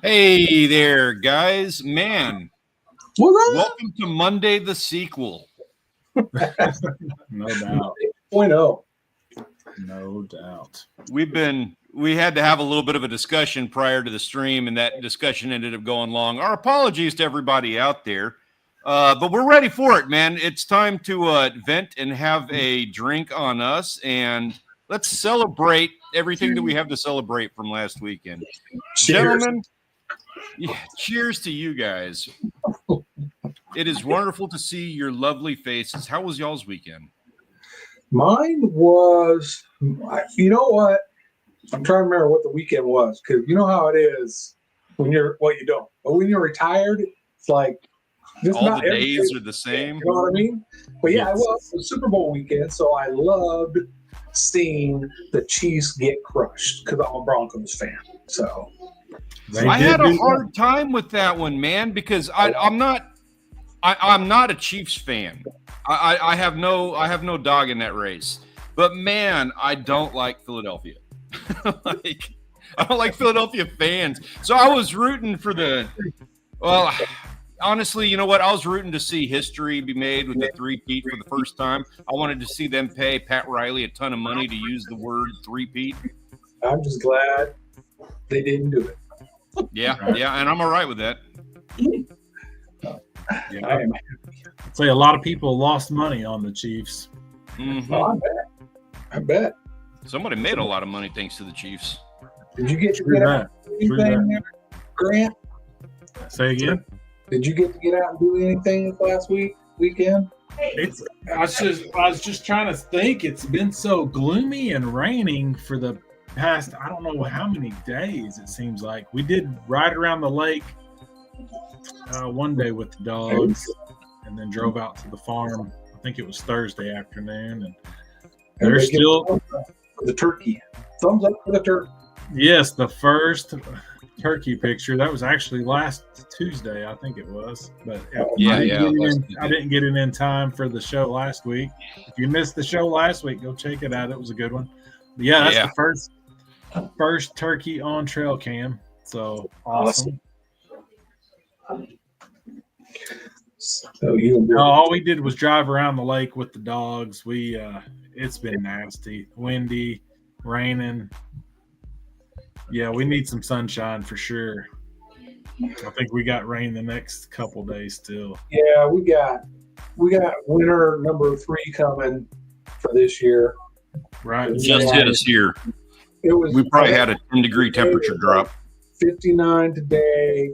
Hey there, guys. Man, welcome to Monday the sequel. No doubt. 0.0. No doubt. We had to have a little bit of a discussion prior to the stream, and that discussion ended up going long. Our apologies to everybody out there, but we're ready for it, man. It's time to vent and have a drink on us, and let's celebrate everything that we have to celebrate from last weekend. Cheers. Gentlemen, yeah, cheers to you guys. It is wonderful to see your lovely faces. How was y'all's weekend? Mine was, you know what? I'm trying to remember what the weekend was, because you know how it is when you're, well, you don't, but when you're retired, it's like just all not the every days day, are the same. You know what I mean? But yeah, Yes. it was the Super Bowl weekend, so I loved seeing the Chiefs get crushed because I'm a Broncos fan. So I had a hard time with that one, man, because I'm not a Chiefs fan. I have no dog in that race. But man, I don't like Philadelphia. I don't like Philadelphia fans. So I was rooting for honestly, you know what? I was rooting to see history be made with the three-peat for the first time. I wanted to see them pay Pat Riley a ton of money to use the word three-peat. I'm just glad they didn't do it. Yeah, and I'm all right with that. Yeah, I'd say a lot of people lost money on the Chiefs. Mm-hmm. Oh, I bet. Somebody made a lot of money thanks to the Chiefs. Did you get to True get that. out and do anything there, Grant? Say again? Did you get to get out and do anything this last weekend? I was just trying to think. It's been so gloomy and raining for the past, I don't know how many days. It seems like we did ride around the lake one day with the dogs, and then drove out to the farm. I think it was Thursday afternoon, and they're still for the turkey. Thumbs up for the turkey. Yes, the first turkey picture. That was actually last Tuesday, I think it was. But I didn't get it in time for the show last week. If you missed the show last week, go check it out. It was a good one. But yeah, that's the first turkey on trail cam. So awesome. So all we did was drive around the lake with the dogs. It's been nasty, windy, raining. Yeah, we need some sunshine for sure. I think we got rain the next couple days still. Yeah, we got winter number 3 coming for this year. Right. Just hit us here. We probably had a 10-degree temperature drop. 59 today.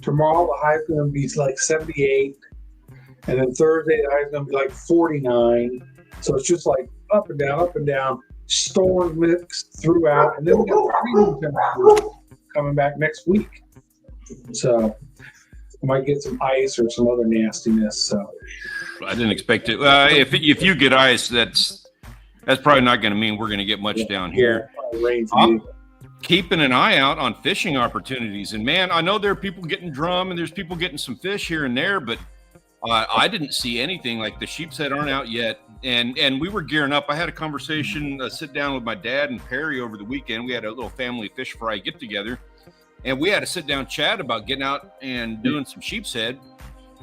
Tomorrow the high is going to be like 78. And then Thursday the high is going to be like 49. So it's just like up and down. Storms mixed throughout. And then we got freezing temperatures coming back next week. So we might get some ice or some other nastiness. So I didn't expect it. If you get ice, that's probably not going to mean we're going to get much down here. I'm keeping an eye out on fishing opportunities. And man, I know there are people getting drum and there's people getting some fish here and there, but I didn't see anything. Like the sheep's head aren't out yet. And we were gearing up. I had a conversation, sit down with my dad and Perry over the weekend. We had a little family fish fry get together. And we had a sit down chat about getting out and doing some sheep's head.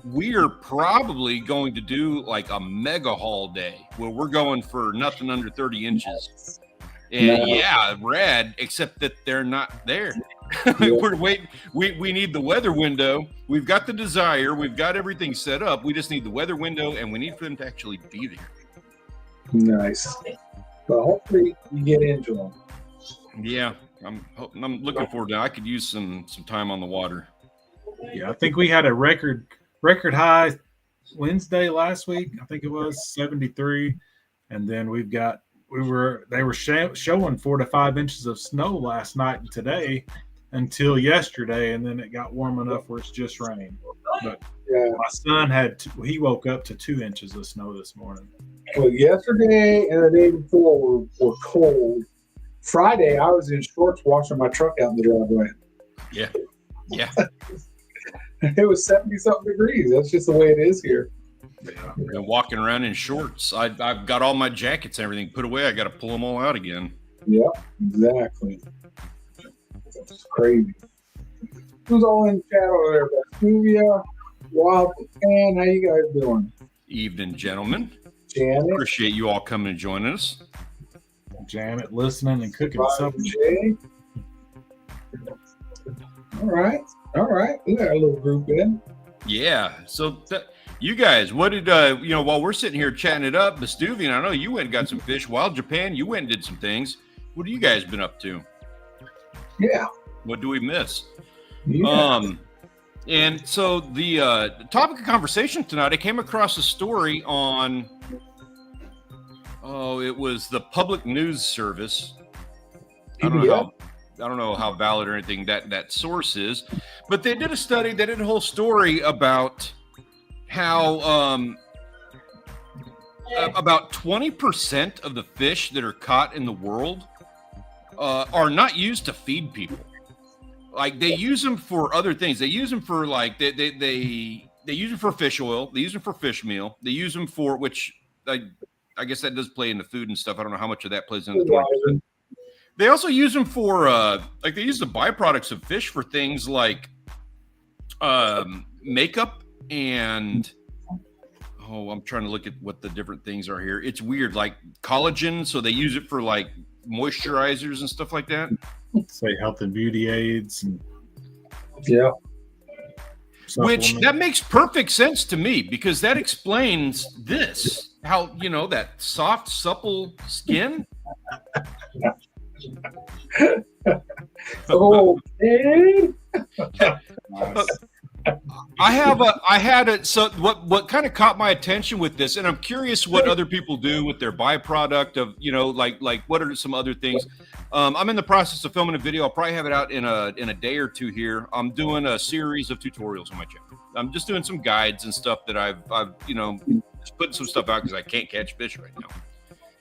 We are probably going to do like a mega haul day where we're going for nothing under 30 inches. And rad, except that they're not there. We're waiting. We need the weather window. We've got the desire. We've got everything set up. We just need the weather window, and we need for them to actually be there. Nice. Well, hopefully you get into them. Yeah, I'm looking forward to it. I could use some time on the water. Yeah, I think we had a record high Wednesday last week. I think it was 73, and then they were showing 4 to 5 inches of snow last night and today until yesterday, and then it got warm enough where it's just rain. But Yeah. my son he woke up to 2 inches of snow this morning. Well, yesterday and the day before were cold. Friday, I was in shorts washing my truck out in the driveway. Yeah. Yeah. It was 70-something degrees. That's just the way it is here. Yeah. I've been walking around in shorts. I've got all my jackets and everything put away. I got to pull them all out again. Yep, exactly. It's crazy. Who's all in chat over there? Bastuvia, Wild Fan, how you guys doing? Evening, gentlemen. Janet, Appreciate you all coming and joining us. Janet listening and cooking Roger something. J. All right. We got a little group in. Yeah. So you guys, what did while we're sitting here chatting it up, Bastuvian, I know you went and got some fish. Wild Japan, you went and did some things. What have you guys been up to? Yeah. What do we miss? Yeah. And so the topic of conversation tonight, I came across a story on it was the Public News Service. I don't know how valid or anything that source is, but they did a study. They did a whole story about how about 20% of the fish that are caught in the world are not used to feed people. Like they use them for other things. They use them for like they use them for fish oil. They use them for fish meal. They use them for which I guess that does play into food and stuff. I don't know how much of that plays into 20%. They also use them for like they use the byproducts of fish for things like makeup and I'm trying to look at what the different things are here. It's weird, like collagen. So they use it for like moisturizers and stuff like that. Say health and beauty aids and Yeah. Which that makes perfect sense to me because that explains this. How that soft, supple skin. Okay. So what kind of caught my attention with this, and I'm curious what other people do with their byproduct of, like what are some other things. I'm in the process of filming a video. I'll probably have it out in a day or two here. I'm doing a series of tutorials on my channel. I'm just doing some guides and stuff that I've just putting some stuff out because I can't catch fish right now.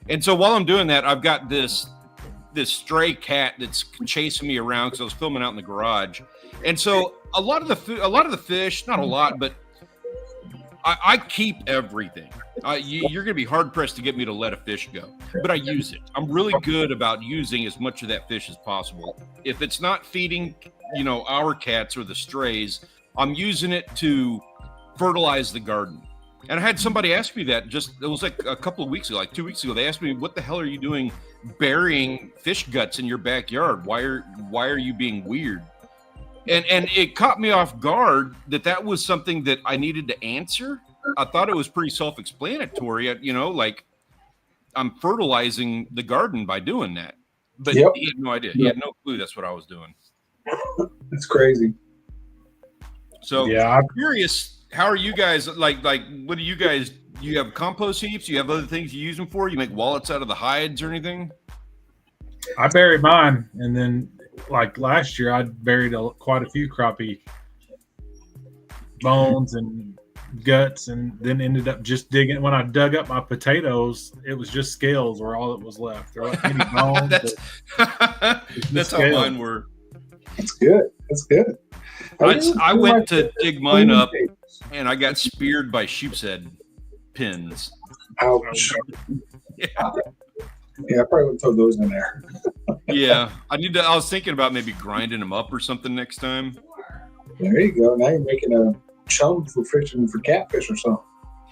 And so while I'm doing that, I've got this stray cat that's chasing me around because I was filming out in the garage. And so a lot of the fish, not a lot, but I keep everything. You're going to be hard pressed to get me to let a fish go, but I use it. I'm really good about using as much of that fish as possible. If it's not feeding, our cats or the strays, I'm using it to fertilize the garden. And I had somebody ask me that it was like a couple of weeks ago, like 2 weeks ago. They asked me, what the hell are you doing burying fish guts in your backyard? Why are you being weird? And it caught me off guard that was something that I needed to answer. I thought it was pretty self-explanatory, like I'm fertilizing the garden by doing that. But He had no idea. He had no clue that's what I was doing. It's crazy. So I'm curious, how are you guys like what do you guys, you have compost heaps? You have other things you use them for? You make wallets out of the hides or anything? I buried mine, and then like last year I buried quite a few crappie bones and guts, and then ended up just digging. When I dug up my potatoes, it was just scales were all that was left. There weren't any bones. That's how mine were. That's good. I went to dig mine up, and I got speared by sheep's head pins. Ouch. Yeah. Yeah, I probably would throw those in there. Yeah, I was thinking about maybe grinding them up or something next time. There you go. Now you're making a chum for fishing for catfish or something.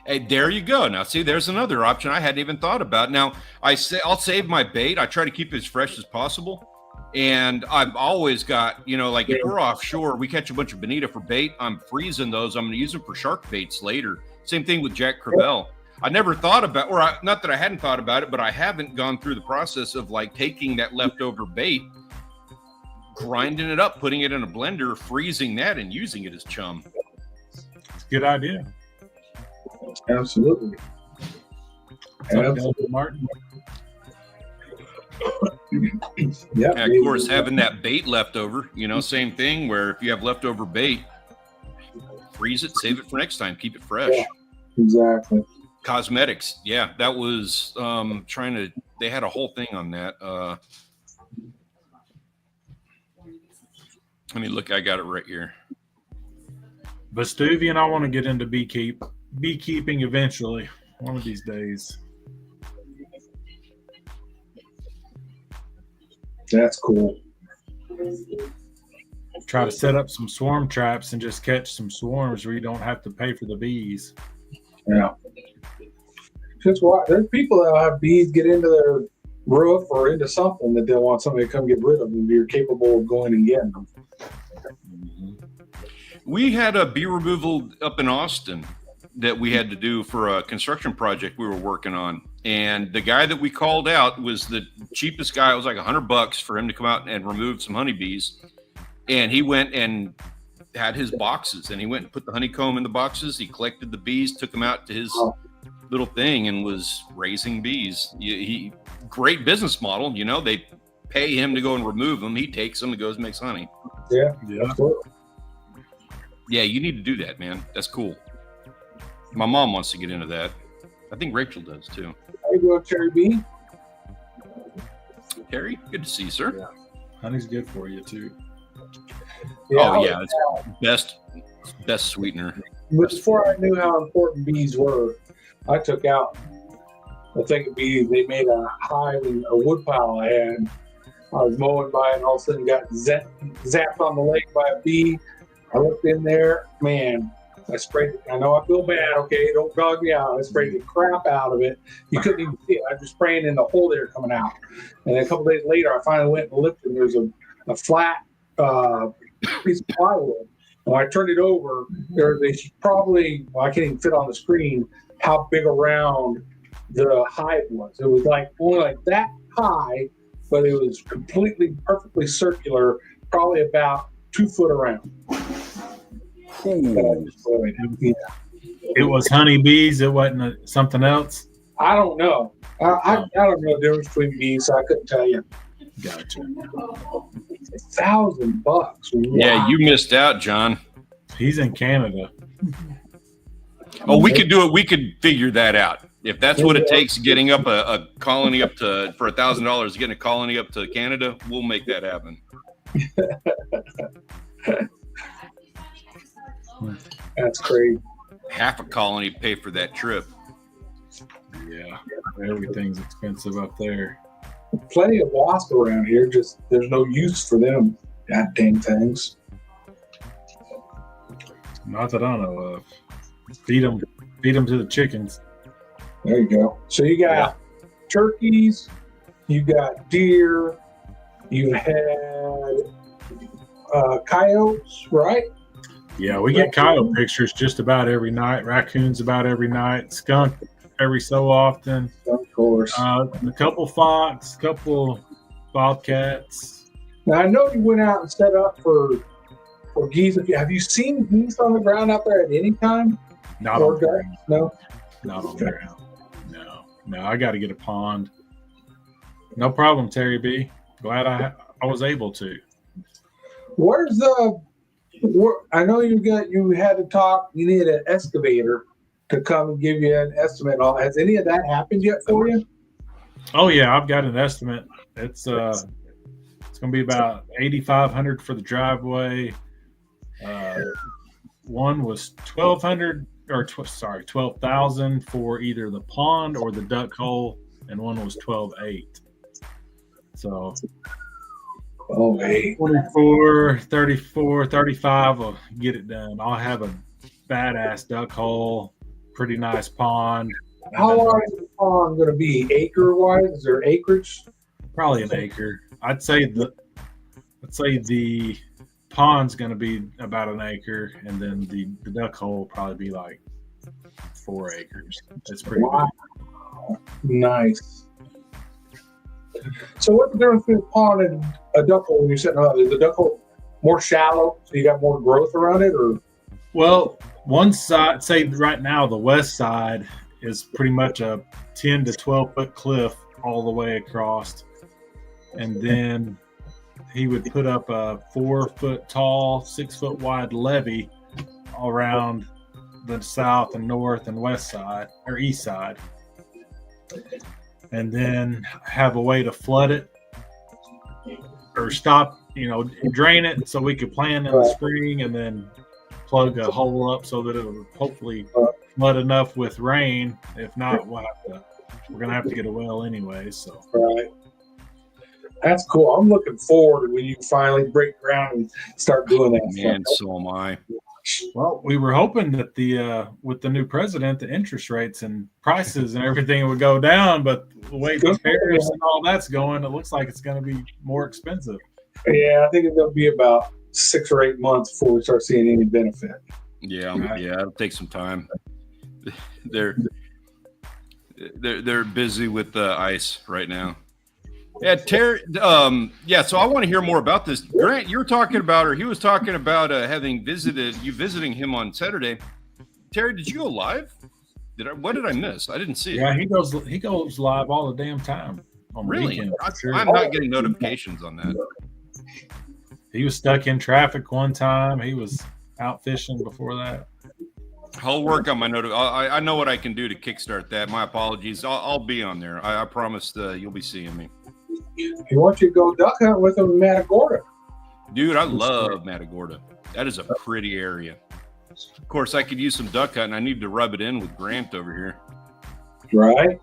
Hey, there you go. Now, see, there's another option I hadn't even thought about. Now, I'll save my bait. I try to keep it as fresh as possible. And I've always got, like if we're offshore, we catch a bunch of bonita for bait. I'm freezing those. I'm going to use them for shark baits later. Same thing with Jack Crevel. I never thought about, not that I hadn't thought about it, but I haven't gone through the process of like taking that leftover bait, grinding it up, putting it in a blender, freezing that, and using it as chum. It's a good idea. Absolutely. Martin. Yeah, of course, having that bait left over, same thing where if you have leftover bait, freeze it, save it for next time, keep it fresh. Yeah, exactly. Cosmetics, yeah, that was they had a whole thing on that. Let me look, I got it right here. Vestuvian, I want to get into beekeeping eventually, one of these days. That's cool. Try to set up some swarm traps and just catch some swarms where you don't have to pay for the bees. Yeah. Just why there's people that have bees get into their roof or into something that they want somebody to come get rid of them. You're capable of going and getting them. We had a bee removal up in Austin that we had to do for a construction project we were working on. And the guy that we called out was the cheapest guy. It was like $100 for him to come out and remove some honeybees. And he went and had his boxes, and he went and put the honeycomb in the boxes. He collected the bees, took them out to his little thing, and was raising bees. Great business model. They pay him to go and remove them. He takes them and goes and makes honey. Yeah. Absolutely. Yeah, you need to do that, man. That's cool. My mom wants to get into that. I think Rachel does too. How you doing, Terry B? Terry, good to see you, sir. Yeah. Honey's good for you too. Yeah, it's best sweetener. Before I knew how important bees were, I took out a thing of bees. They made a hive and a woodpile I had. I was mowing by it and all of a sudden got zapped on the leg by a bee. I looked in there, man, I sprayed it. I know I feel bad, okay, don't dog me out. I sprayed the crap out of it. You couldn't even see it. I was just spraying in the hole there coming out. And then a couple days later, I finally went and lifted, and there's a flat piece of plywood. When I turned it over, they probably, I can't even fit on the screen how big around the hive was. It was like only like that high, but it was completely, perfectly circular, probably about 2 foot around. Yeah. It was honeybees. It wasn't something else. I don't know. I don't know the difference between bees, so I couldn't tell you. Gotcha. $1,000. Wow. Yeah, you missed out, John. He's in Canada. Oh, we could do it. We could figure that out. If that's what it takes, getting up a colony up to for $1,000, getting a colony up to Canada, we'll make that happen. That's crazy. Half a colony to pay for that trip. Yeah, everything's expensive up there. Plenty of wasps around here. Just there's no use for them. God dang things. Not that I know of. Feed them to the chickens. There you go. So you got turkeys, you got deer, you had coyotes, right? Yeah, we get coyote pictures just about every night. Raccoons about every night. Skunk every so often. Of course. A couple fox, couple bobcats. Now I know you went out and set up for geese. Have you seen geese on the ground out there at any time? Not on the ground. No. Not on the ground. No, I got to get a pond. No problem, Terry B. Glad I was able to. Where's the? I know you had to talk. You needed an excavator to come and give you an estimate. Has any of that happened yet for you? Oh yeah, I've got an estimate. It's going to be about $8,500 for the driveway. One was $12,000 for either the pond or the duck hole, and one was $12,800. So 24, 34, 35 will get it done. I'll have a badass duck hole, pretty nice pond. How large is the pond going to be? Acre wise? Is there acreage? Probably an acre. I'd say the pond's going to be about an acre, and then the duck hole will probably be like 4 acres. That's pretty good. Nice. So what's the difference between a pond and a duck hole when you're setting up? Is the duck hole more shallow, so you got more growth around it, or? Well, one side, say right now, the west side is pretty much a 10 to 12 foot cliff all the way across, and then he would put up a 4 foot tall, 6 foot wide levee around the south and north and west side or east side, and then have a way to flood it or stop, drain it so we could plant in the spring, and then plug a hole up so that it will hopefully flood enough with rain. If not, we're gonna have to get a well anyway. So right. That's cool. I'm looking forward to when you finally break ground and start doing that. Man, so am I. Well, we were hoping that with the new president, the interest rates and prices and everything would go down, but the way the tariffs and all that's going, it looks like it's going to be more expensive. Yeah, I think it'll be about 6 or 8 months before we start seeing any benefit. Yeah, it'll take some time. They're busy with the ice right now. Yeah, Terry. So I want to hear more about this. Grant, you were talking about, or he was talking about visiting him on Saturday. Terry, did you go live? What did I miss? I didn't see it. Yeah, he goes live all the damn time. On really? Weekend, I'm not getting notifications on that. He was stuck in traffic one time. He was out fishing before that. I'll work on my note. I know what I can do to kickstart that. My apologies. I'll be on there. I promise you'll be seeing me. He wants you to go duck hunt with him in Matagorda. Dude, I love Matagorda. That is a pretty area. Of course, I could use some duck hunting. I need to rub it in with Grant over here. Right.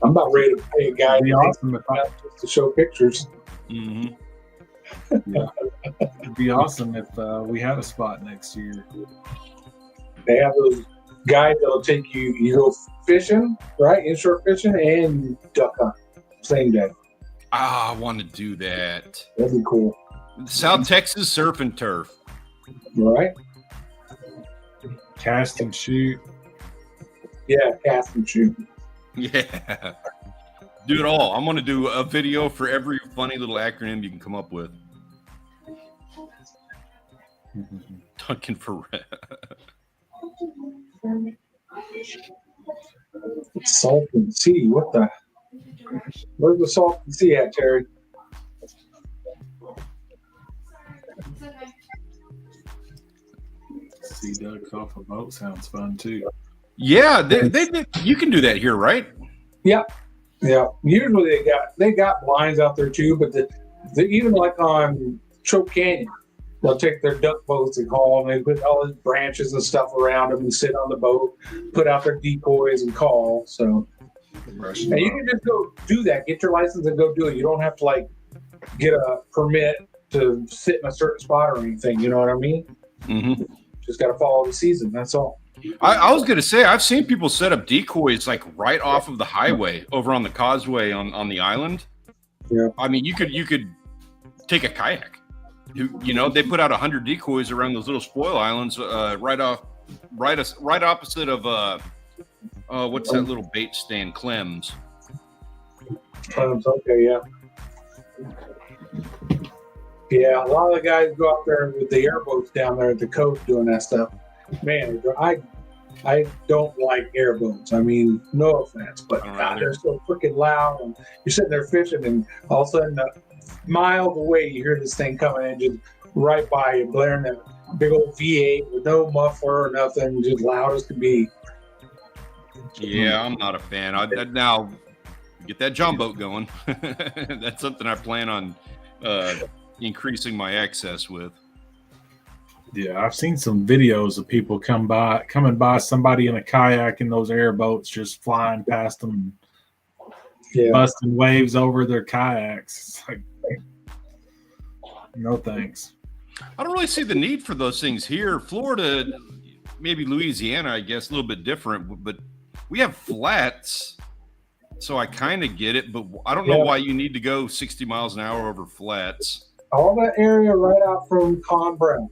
I'm about ready to pay a guy to show pictures. Mm-hmm. Yeah. It'd be awesome if we had a spot next year. They have those guys that'll take you go fishing, right? Inshore fishing and duck hunt. Same day. I want to do that. That'd be cool. South Texas surf and turf. Right. Cast and shoot. Yeah, cast and shoot. Yeah. Do it all. I'm going to do a video for every funny little acronym you can come up with. Duncan for Salton Sea. Where's the Salton Sea at, Terry? Sea ducks off a boat sounds fun too. Yeah, you can do that here, right? Yeah. Usually they got blinds out there too, but even like on Choke Canyon, they'll take their duck boats and call, and they put all these branches and stuff around them and sit on the boat, put out their decoys and call. So, and you can just go do that. Get your license and go do it. You don't have to get a permit to sit in a certain spot or anything. You know what I mean? Mm-hmm. Just got to follow the season. That's all. I was going to say, I've seen people set up decoys right off of the highway over on the causeway on the island. Yeah. I mean, you could take a kayak. They put out 100 decoys around those little spoil islands, right opposite of what's that little bait stand, Clem's. Okay, yeah. Yeah, a lot of the guys go out there with the airboats down there at the coast doing that stuff. Man, I don't like airboats. I mean, no offense, but God, they're so freaking loud. And you're sitting there fishing, and all of a sudden, miles away, you hear this thing coming in just right by you, blaring that big old V8 with no muffler or nothing, just loud as could be. Yeah, I'm not a fan. Now get that John boat going. That's something I plan on increasing my access with. Yeah, I've seen some videos of people coming by somebody in a kayak in those airboats just flying past them, busting waves over their kayaks. It's like, no thanks. I don't really see the need for those things here. Florida, maybe Louisiana, I guess, a little bit different, but we have flats, so I kind of get it, but I don't know why you need to go 60 miles an hour over flats. All that area right out from Con Brown.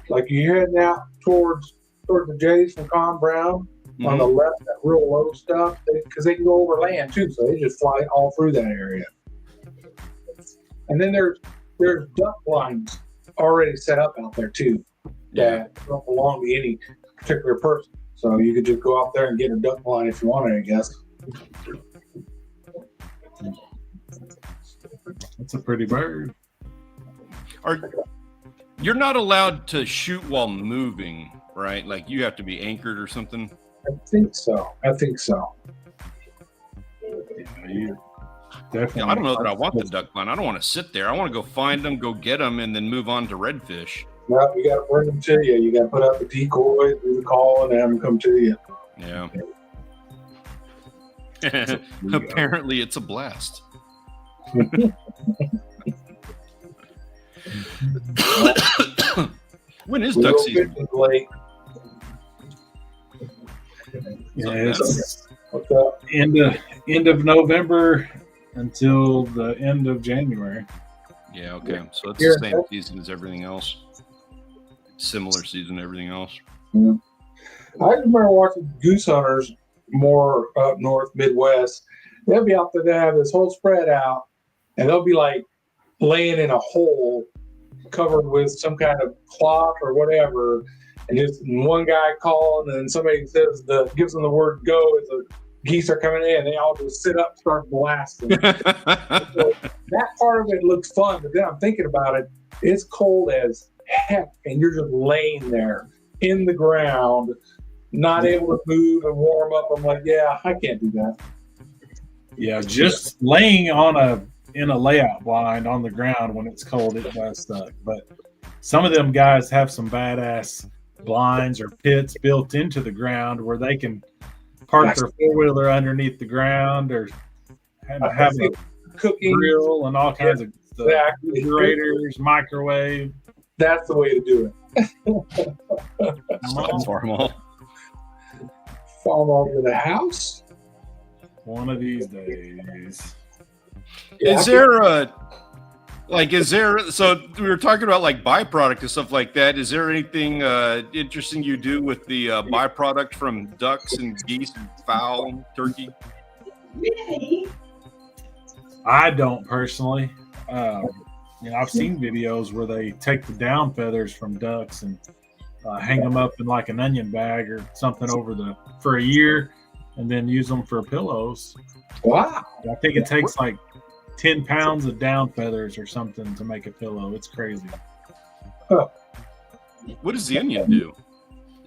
Like you're heading out towards the jetties from Con Brown, on the left, that real low stuff, because they can go over land too, so they just fly all through that area. And then there's duck blinds already set up out there too that don't belong to any particular person. So you could just go out there and get a duck blind if you wanted, I guess. That's a pretty bird. You're not allowed to shoot while moving, right? Like you have to be anchored or something. I think so. You definitely. I don't know that I want the duck blind. I don't want to sit there. I want to go find them, go get them, and then move on to redfish. No, you got to bring them to you. You got to put up a decoy, do the call, and have them come to you. Yeah. Apparently, it's a blast. When is duck season? Yeah, it's end of November until the end of January. Yeah, okay. So it's the same season as everything else. Similar season to everything else. Yeah. I remember watching goose hunters more up north, Midwest. They'll be out there, they have this whole spread out, and they'll be like laying in a hole covered with some kind of cloth or whatever. And just one guy calling, and then somebody gives them the word go as the geese are coming in. They all just sit up, start blasting. So that part of it looks fun, but then I'm thinking about it. It's cold as heck, and you're just laying there in the ground, not able to move and warm up. I'm like, yeah, I can't do that. Yeah, just laying in a layout blind on the ground when it's cold, it does suck. But some of them guys have some badass blinds or pits built into the ground where they can park their four-wheeler underneath the ground or have a cooking grill and all kinds of stuff. Exactly. Refrigerators, microwave. That's the way to do it. Farm all. Farm over the house. One of these days. Is there so we were talking about like byproduct and stuff like that. Is there anything interesting you do with the byproduct from ducks and geese and fowl, turkey? I don't personally. I've seen videos where they take the down feathers from ducks and hang them up in like an onion bag or something for a year, and then use them for pillows. Wow! I think it takes like 10 pounds of down feathers or something to make a pillow. It's crazy. Huh. What does the onion do?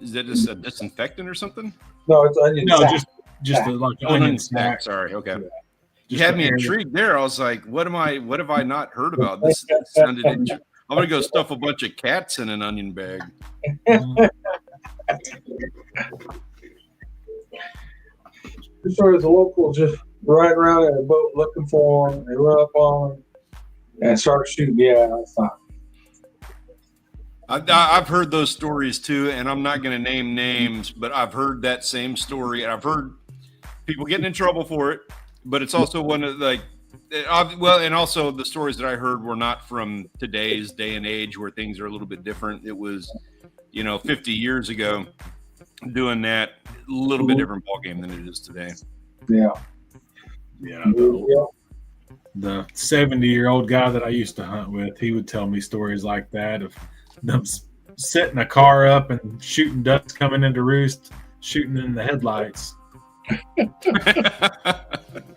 Is that just a disinfectant or something? No, it's onion. No, sack. just like onion snack. snack. Sorry, okay. Yeah. You had me intrigued there. I was like, what have I not heard about? This sounded interesting. I'm gonna go stuff a bunch of cats in an onion bag. So there's a local just ride around in a boat looking for them. They run up on them and start shooting. Yeah, that's fine. I've heard those stories too, and I'm not going to name names, but I've heard that same story, and I've heard people getting in trouble for it. But it's also one of and also the stories that I heard were not from today's day and age where things are a little bit different. It was, 50 years ago, doing that a little bit different ball game than it is today. Yeah. Yeah. The 70-year-old guy that I used to hunt with, he would tell me stories like that of them setting a car up and shooting ducks coming into roost, shooting in the headlights.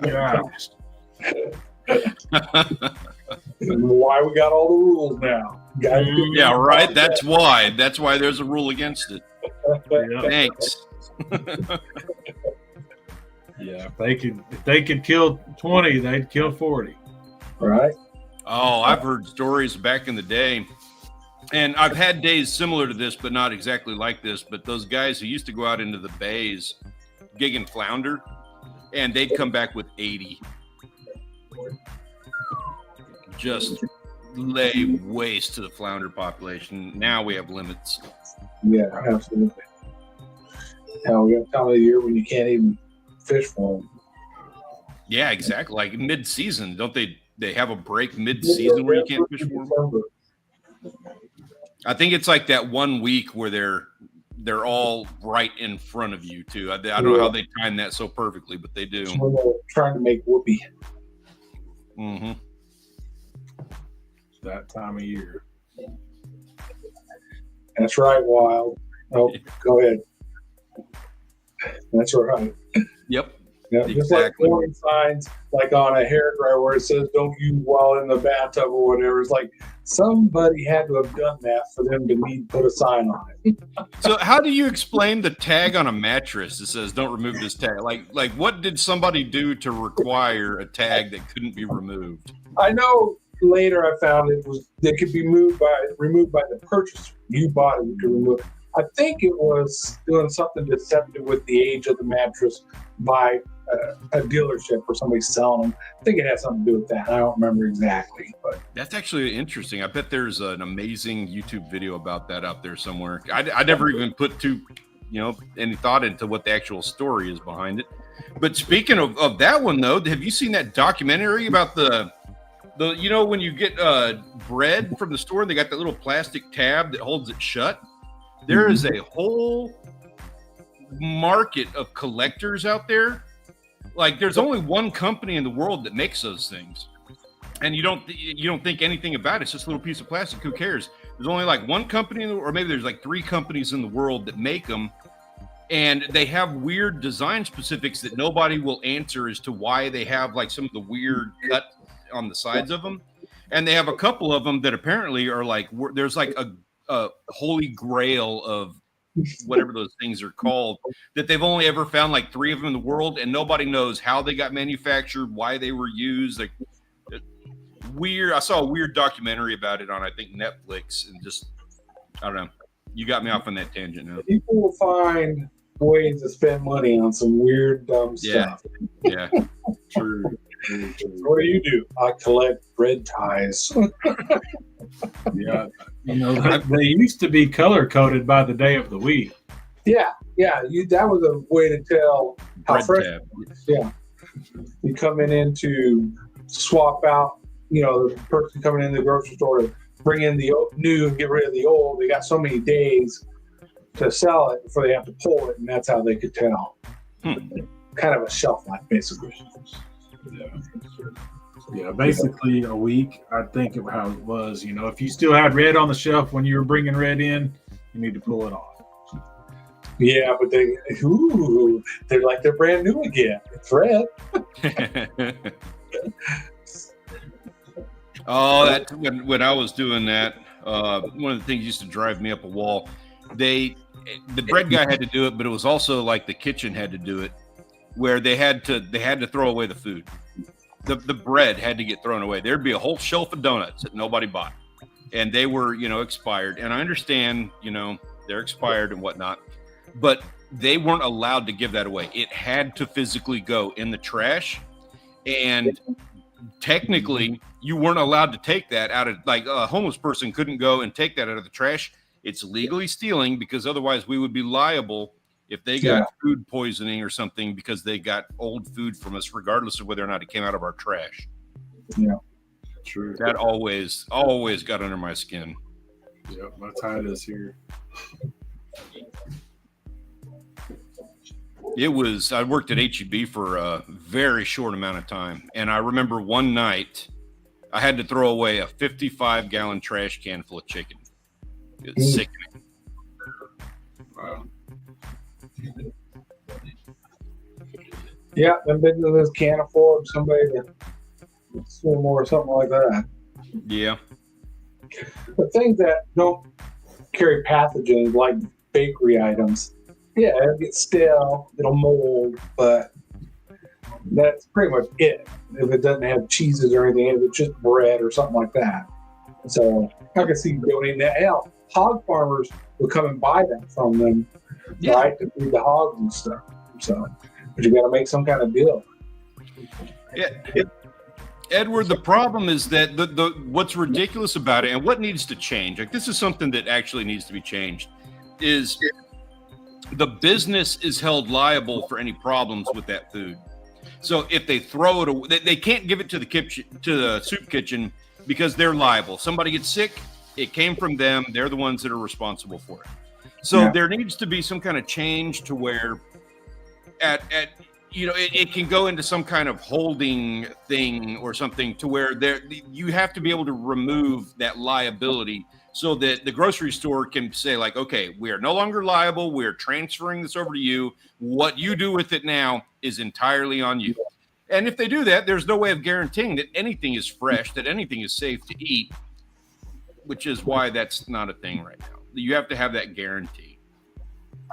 Yeah. Why we got all the rules now? Yeah, right. That's why there's a rule against it. Yeah. Thanks. Yeah, if they could kill 20, they'd kill 40. Right. Oh, I've heard stories back in the day, and I've had days similar to this, but not exactly like this. But those guys who used to go out into the bays, gigging flounder, and they'd come back with 80. Just lay waste to the flounder population. Now we have limits. Yeah, absolutely. Now we got time of the year when you can't even fish for them. Yeah, exactly. Like mid-season, don't they have a break mid-season where you can't fish for them? I think it's like that 1 week where they're all right in front of you too. I don't know how they time that so perfectly, but they do. So they're trying to make whoopee. Mm-hmm. It's that time of year. That's right, Wild. Oh, go ahead. That's right. Yep. Yeah, Exactly. just like warning signs, like on a hairdryer where it says "Don't use while in the bathtub" or whatever. It's like Somebody had to have done that for them to need to put a sign on it. So how do you explain the tag on a mattress that says "Don't remove this tag"? Like what did somebody do to require a tag that couldn't be removed? I know later I found it was they could be removed by the purchaser. You bought it, you could remove it. I think it was doing something deceptive with the age of the mattress by a dealership or somebody selling them. I think it had something to do with that. I don't remember exactly, but That's actually interesting. I bet there's an amazing YouTube video about that out there somewhere. I never even put any thought into what the actual story is behind it. But speaking of that one though, have you seen that documentary about the when you get bread from the store, they got that little plastic tab that holds it shut? There is a whole market of collectors out there. Like there's only one company in the world that makes those things, and you don't think anything about it. It's just a little piece of plastic. Who cares? There's only like one company, or maybe there's like 3 companies in the world that make them, and they have weird design specifics that nobody will answer as to why they have like some of the weird cut on the sides of them, and they have a couple of them that apparently are like there's like a holy grail of whatever those things are called, that they've only ever found like 3 of them in the world, and nobody knows how they got manufactured, why they were used. Like weird. I saw a weird documentary about it on, I think, Netflix, and just, I don't know. You got me off on that tangent now. People will find ways to spend money on some weird, dumb stuff. Yeah. True. What do? I collect bread ties. Yeah. They used to be color coded by the day of the week. Yeah. That was a way to tell how Bread fresh. tab. Yeah. You coming in to swap out, the person coming in the grocery store to bring in the new and get rid of the old. They got so many days to sell it before they have to pull it, and that's how they could tell. Kind of a shelf life, basically. Yeah, basically a week. I think of how it was. If you still had red on the shelf when you were bringing red in, you need to pull it off. Yeah, but they're like they're brand new again. It's red. Oh, that when I was doing that, one of the things used to drive me up a wall. The bread guy had to do it, but it was also like the kitchen had to do it, where they had to throw away the food. The bread had to get thrown away. There'd be a whole shelf of donuts that nobody bought, and they were expired. And I understand they're expired and whatnot, but they weren't allowed to give that away. It had to physically go in the trash, and technically you weren't allowed to take that out of, like, a homeless person couldn't go and take that out of the trash. It's legally stealing, because otherwise we would be liable if they got food poisoning or something because they got old food from us, regardless of whether or not it came out of our trash. Yeah, true. That always got under my skin. Yep, that's how it is here. I worked at HEB for a very short amount of time, and I remember one night I had to throw away a 55-gallon trash can full of chicken. It was sickening. Wow. Yeah, them businesses can't afford somebody to swim or something like that. Yeah. The things that don't carry pathogens, like bakery items, it'll get stale, it'll mold, but that's pretty much it. If it doesn't have cheeses or anything, if it's just bread or something like that. So I can see donating that. Hell, hog farmers will come and buy that from them, right, to feed the hogs and stuff. So, but you got to make some kind of deal. Yeah. Edward, the problem is that the what's ridiculous about it, and what needs to change, like, this is something that actually needs to be changed, is the business is held liable for any problems with that food. So if they throw it away, they can't give it to the kitchen, to the soup kitchen, because they're liable. Somebody gets sick, it came from them. They're the ones that are responsible for it. So there needs to be some kind of change to where it can go into some kind of holding thing or something, to where you have to be able to remove that liability, so that the grocery store can say, like, okay, we are no longer liable. We're transferring this over to you. What you do with it now is entirely on you. And if they do that, there's no way of guaranteeing that anything is fresh, that anything is safe to eat. which is why that's not a thing right now. You have to have that guarantee.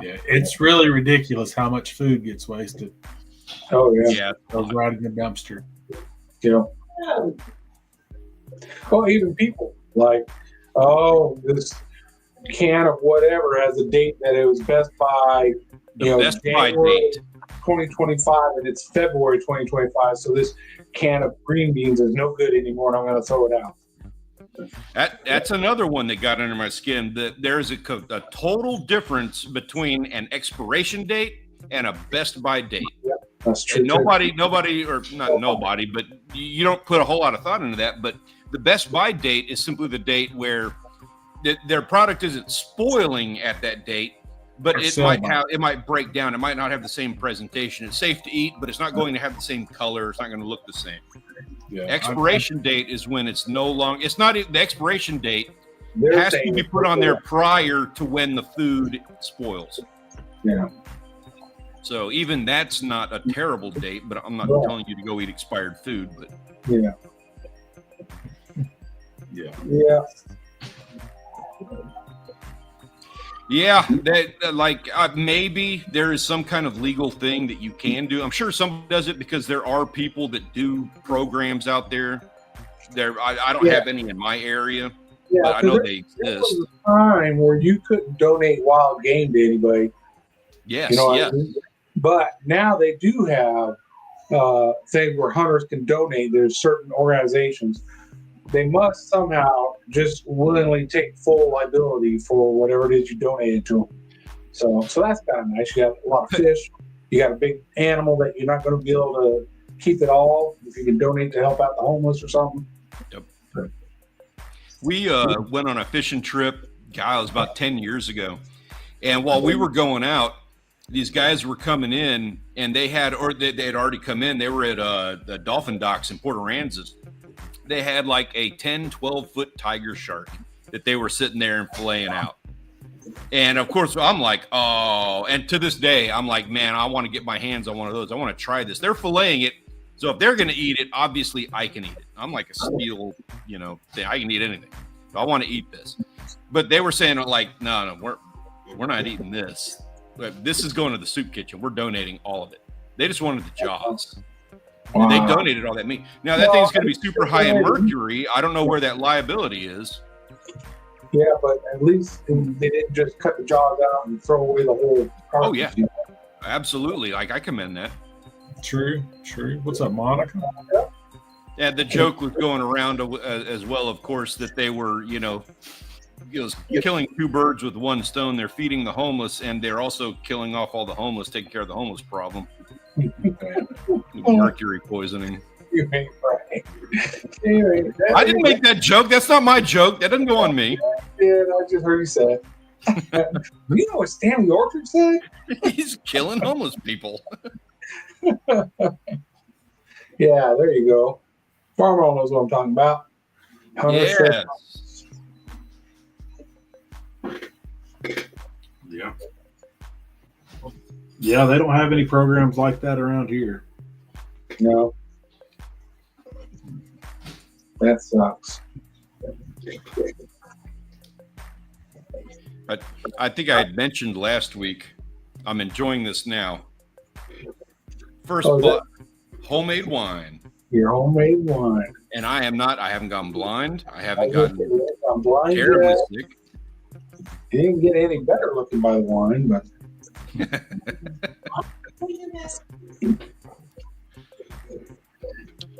Yeah, it's really ridiculous how much food gets wasted. Oh yeah, Yeah, Goes right in the dumpster. yeah. Well, even people like, oh, this can of whatever has a date that it was best by, Best by January date. 2025, and it's February 2025. So this can of green beans is no good anymore, and I'm going to throw it out. That's another one that got under my skin. That there's a total difference between an expiration date and a best by date. Yep, that's true. And nobody, or not nobody, but you don't put a whole lot of thought into that. But the best by date is simply the date where their product isn't spoiling at that date, but it might break down. It might not have the same presentation. It's safe to eat, but it's not going to have the same color. It's not going to look the same. Yeah. Expiration date is when it's no longer. It's not the expiration date. They're It has to saying be put on there prior to when the food spoils. Yeah. So even that's not a terrible date, but I'm not telling you to go eat expired food. But Yeah. Yeah. Yeah. yeah, that maybe there is some kind of legal thing that you can do. I'm sure someone does it because there are people that do programs out there. I don't have any in my area, but I know they exist. There was a time where you couldn't donate wild game to anybody. Yes, You know what yes. I mean? But now they do have things where hunters can donate. There's certain organizations. They must somehow just willingly take full liability for whatever it is you donated to them. So that's kind of nice. You got a lot of fish. You got a big animal that you're not going to be able to keep it all. If you can donate to help out the homeless or something. Yep. We went on a fishing trip. It was about 10 years ago. And while we were going out, these guys were coming in, and they had already come in. They were at the dolphin docks in Port Aransas. They had like a 10, 12-foot tiger shark that they were sitting there and filleting out. And of course, I'm like, oh, and to this day, I'm like, man, I want to get my hands on one of those. I want to try this. They're filleting it. So if they're going to eat it, obviously I can eat it. I'm like a steel, thing. I can eat anything. So I want to eat this. But they were saying like, no, we're not eating this. This is going to the soup kitchen. We're donating all of it. They just wanted the jaws. Wow. They donated all that meat. Now that thing's going to be super high in mercury. I don't know where that liability is. Yeah, but at least they didn't just cut the jaws out and throw away the whole carcass. Oh yeah, absolutely. Like I commend that. True. What's up, Monica? Yeah, the joke was going around as well, of course, that they were, killing two birds with one stone. They're feeding the homeless, and they're also killing off all the homeless, taking care of the homeless problem. Mercury poisoning. You ain't right. I didn't make that joke. That's not my joke. That doesn't go on me. Yeah, I just heard you say it. You know what Stanley Orchard said? He's killing homeless people. Yeah, there you go. Farmer knows what I'm talking about. Yes. Yeah. Yeah, they don't have any programs like that around here. No. That sucks. I think I had mentioned last week, I'm enjoying this now. First homemade wine. Your homemade wine. And I haven't gone blind. I haven't gotten I'm blind terribly yet. sick. You didn't get any better looking by the wine, but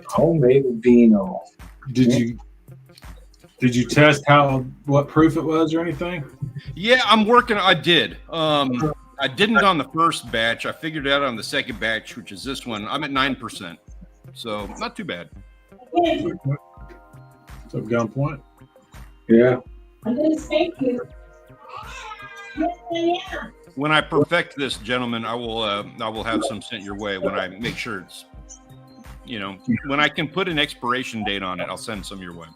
homemade vino. Did you test what proof it was or anything? Yeah, I'm working. I did. I didn't on the first batch. I figured it out on the second batch, which is this one. I'm at 9%, so not too bad. So gunpoint. Yeah. I'm going to thank you. Yes, I am. When I perfect this, gentlemen, I will have some sent your way. When I make sure it's, when I can put an expiration date on it, I'll send some your way.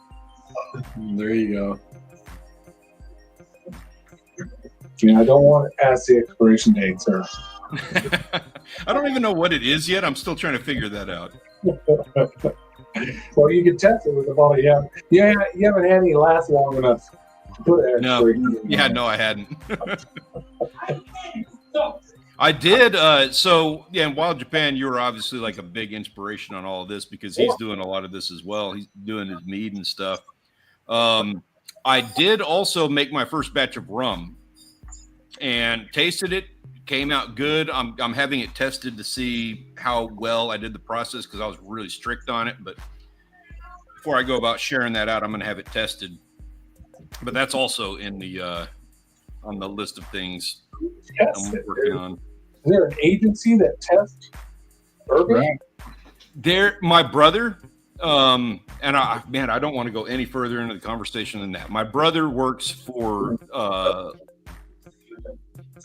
There you go. Yeah, I don't want to pass the expiration date, sir. I don't even know what it is yet. I'm still trying to figure that out. Well, you can test it with the bottle you have. Yeah, you haven't had any last long enough to put it. No, yeah, no, I hadn't. I did. So yeah, in Wild Japan, you were obviously like a big inspiration on all of this because he's doing a lot of this as well. He's doing his mead and stuff. I did also make my first batch of rum and tasted it. Came out good. I'm having it tested to see how well I did the process because I was really strict on it. But before I go about sharing that out, I'm going to have it tested. But that's also in the on the list of things I'm working on. Is there an agency that tests bourbon? My brother, and I don't want to go any further into the conversation than that. My brother works for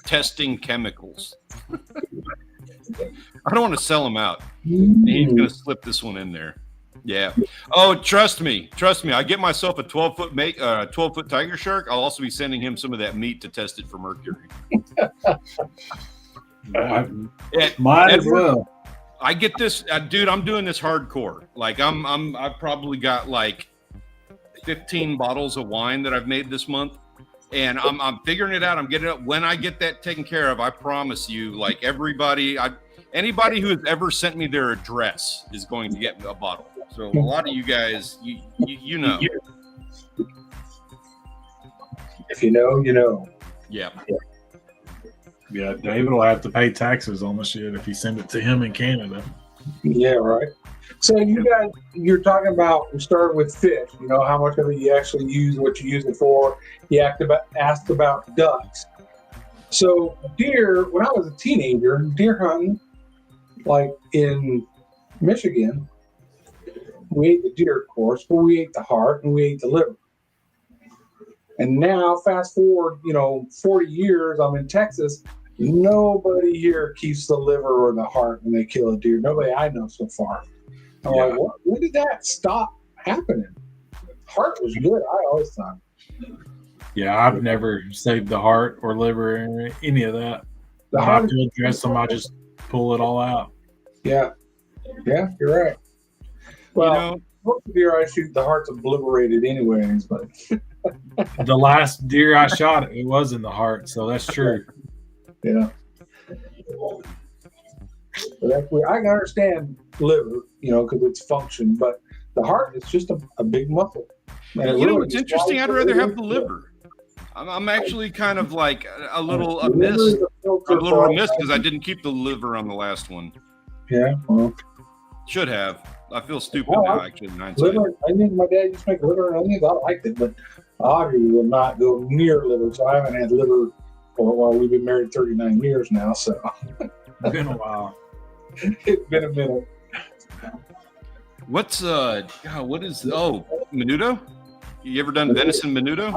testing chemicals. I don't want to sell them out. He's going to slip this one in there. Yeah. Oh, trust me. I get myself a 12-foot tiger shark. I'll also be sending him some of that meat to test it for mercury. Might as well. I get this, dude. I'm doing this hardcore. Like I've probably got like 15 bottles of wine that I've made this month, and I'm figuring it out. I'm getting it up. When I get that taken care of, I promise you, like anybody who has ever sent me their address is going to get a bottle. So a lot of you guys, you know. If you know, you know. Yeah. Yeah, David will have to pay taxes on the shit if you send it to him in Canada. Yeah, right. So you guys, you're talking about, we started with fish, you know, how much of it you actually use, what you use it for. You asked about ducks. So deer, when I was a teenager, deer hunting, like in Michigan, we ate the deer, of course, but we ate the heart and we ate the liver. And now, fast forward, 40 years, I'm in Texas. Nobody here keeps the liver or the heart when they kill a deer. Nobody I know so far. I'm like, when did that stop happening? Heart was good, I always thought. Yeah, I've never saved the heart or liver or any of that. The I heart have to address them, I just pull it all out. Yeah, you're right. Well, most of the deer I shoot, the heart's obliterated anyways, but the last deer I shot, it was in the heart, so that's true. Yeah. But I can understand liver, because it's function, but the heart is just a big muscle. And it's interesting. I'd rather have the liver. I'm actually kind of like a little remiss because I didn't keep the liver on the last one. Yeah, well, should have. I feel stupid now, actually. Liver, I think my dad used to make liver and onions. I liked it, but obviously will not go near liver. So I haven't had liver for a while. We've been married 39 years now, so it's been a while. It's been a minute. What is Menudo? You ever done venison Menudo?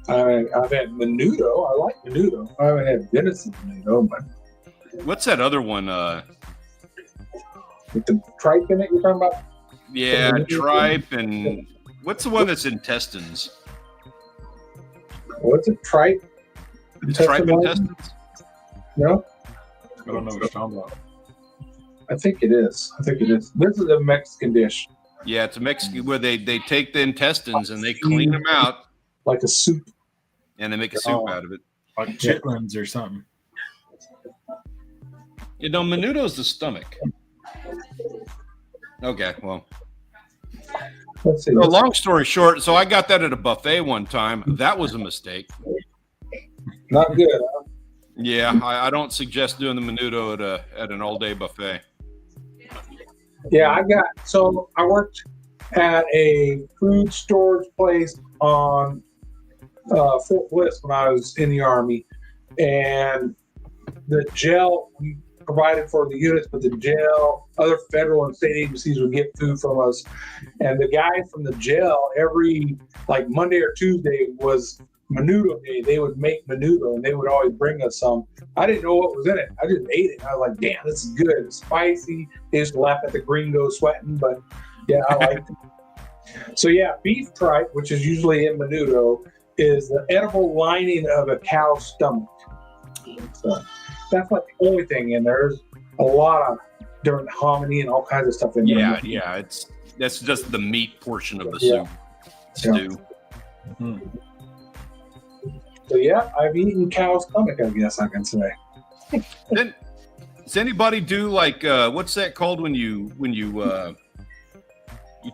I've had Menudo. I like Menudo. I haven't had venison Menudo, but what's that other one? With the tripe in it, you're talking about? Yeah, tripe, and what's the one that's intestines? What's it? Tripe? Tripe intestines? No? I don't know what you're talking about. I think it is. This is a Mexican dish. Yeah, it's a Mexican where they take the intestines and they clean them out. Like a soup. And they make a soup out of it. Like chitlins or something. Menudo's the stomach. Okay, well. Let's see. So long story short, so I got that at a buffet one time. That was a mistake. Not good, huh? Yeah, I don't suggest doing the Menudo at an all-day buffet. Yeah, I worked at a food storage place on Fort Bliss when I was in the Army, and the gel we provided for the units, but the jail, other federal and state agencies would get food from us. And the guy from the jail, every Monday or Tuesday was Menudo day. They would make Menudo and they would always bring us some. I didn't know what was in it. I just ate it. I was like, damn, this is good. It's spicy. They just laugh at the gringo sweating, but yeah, I liked it. So yeah, beef tripe, which is usually in Menudo, is the edible lining of a cow's stomach. So that's like the only thing in there. There's a lot of different hominy and all kinds of stuff in there. Yeah, it's That's just the meat portion of the soup. Stew. Hmm. So yeah, I've eaten cow stomach, I guess I can say. Then, does anybody do like what's that called when you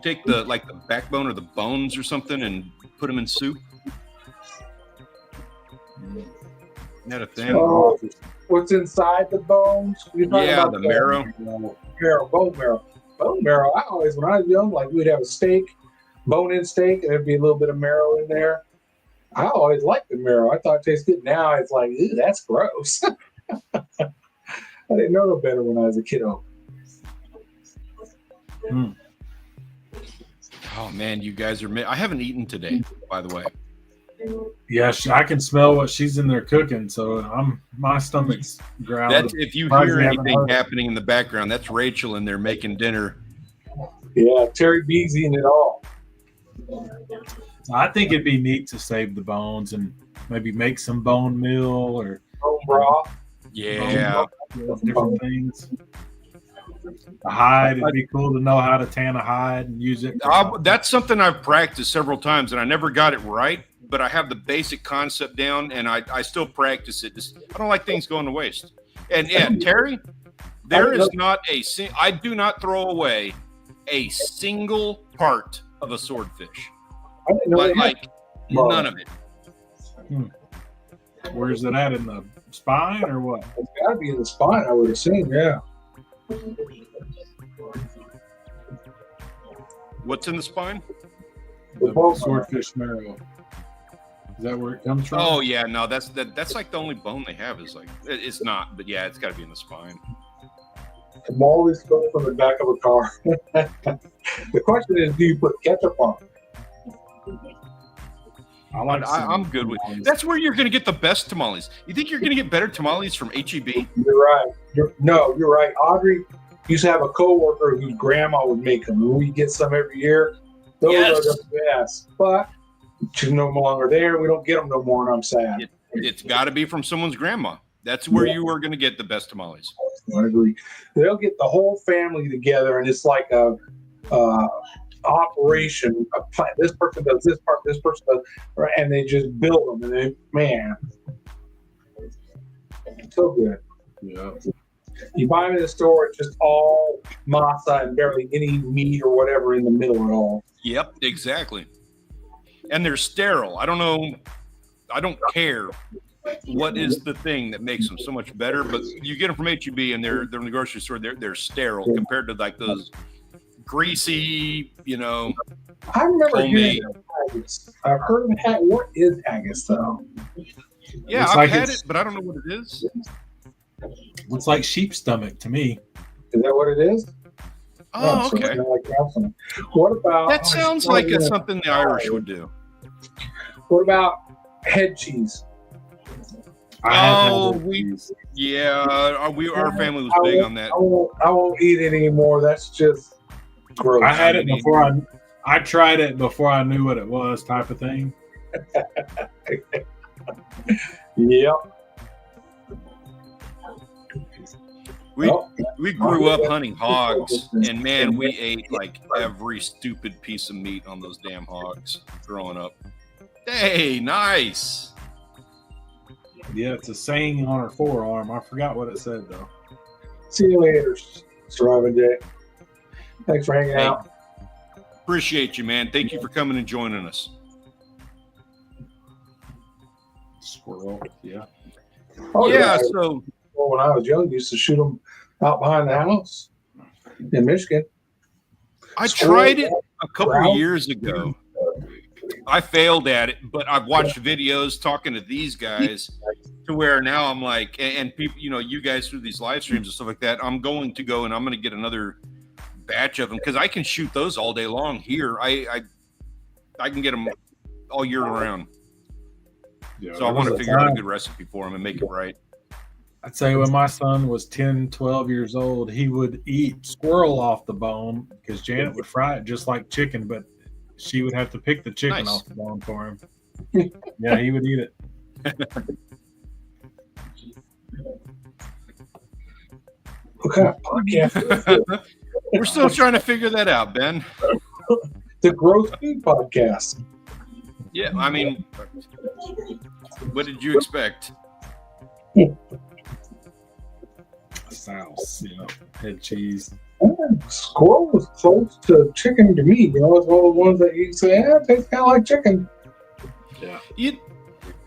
take the backbone or the bones or something and put them in soup? Isn't that a thing? Oh, what's inside the bones? Yeah, the marrow. Bone marrow. Bone marrow. I always, when I was young, like we'd have a steak, bone-in steak, and there'd be a little bit of marrow in there. I always liked the marrow. I thought it tasted good. Now it's like, ew, that's gross. I didn't know no better when I was a kiddo. Oh man, you guys are. I haven't eaten today, by the way. Yeah, I can smell what she's in there cooking, so my stomach's growling. That's if you hear anything happening in the background, that's Rachel in there making dinner. Yeah, Terry B's eating it all. I think it'd be neat to save the bones and maybe make some bone meal or Bone broth. Yeah, different things. A hide, it'd be cool to know how to tan a hide and use it. That's something I've practiced several times, and I never got it right. But I have the basic concept down, and I still practice it. I don't like things going to waste. And yeah, Terry, there is not I do not throw away a single part of a swordfish. I didn't know But like none of it. Where's it at, in the spine or what? It's got to be in the spine, I would assume, yeah. What's in the spine? The swordfish marrow. Is that where it comes from? Oh yeah, no, that's like the only bone they have is like it's not, but yeah, it's got to be in the spine. Can always go from the back of a car. The question is, do you put ketchup on it? I'm good with it. That's where you're going to get the best tamales. You think you're going to get better tamales from HEB? You're right. You're right. Audrey used to have a coworker whose grandma would make them, and we get some every year. Those are the best. But she's no longer there. We don't get them no more, and I'm sad. It's got to be from someone's grandma. That's where you are going to get the best tamales. I agree. They'll get the whole family together, and it's like a operation. This person does this part, this person does, right? And they just build them, and so good. Yeah. You buy them in the store, it's just all masa and barely any meat or whatever in the middle at all. Yep, exactly. And they're sterile. I don't know. I don't care what is the thing that makes them so much better, but you get them from HEB and they're in the grocery store. They're sterile compared to like those greasy, I've never homemade. haggis. I've heard of haggis. What is haggis though? Yeah, I've had it, but I don't know what it is. Looks like sheep stomach to me. Is that what it is? Oh, so okay. What about That sounds like something the Irish would do. What about head cheese? Our family was big on that. I won't eat it anymore. That's just gross. I had it before I tried it before I knew what it was, type of thing. Yep. We grew up hunting hogs, and man, we ate like every stupid piece of meat on those damn hogs growing up. Hey, nice. Yeah, it's a saying on her forearm. I forgot what it said though. See you later, Sir Robin J. Thanks for hanging out. Appreciate you, man. Thank you for coming and joining us. Squirrel, yeah. Oh, yeah, so when I was young, I used to shoot them out behind the house in Michigan. I tried it a couple of years ago. I failed at it, but I've watched videos talking to these guys to where now I'm like, and people, you guys through these live streams and stuff like that, I'm going to go and I'm going to get another batch of them because I can shoot those all day long here. I can get them all year round. Yeah, so I want to figure out a good recipe for them and make it right. I'd say when my son was 10, 12 years old, he would eat squirrel off the bone because Janet would fry it just like chicken, but she would have to pick the chicken off the bone for him. Yeah, he would eat it. What kind of podcast is this? We're still trying to figure that out, Ben. The Growth Food Podcast. Yeah, I mean, what did you expect? Sauce, head cheese. Squirrel was close to chicken to me. It's one of the ones that you say, it tastes kind of like chicken. Yeah.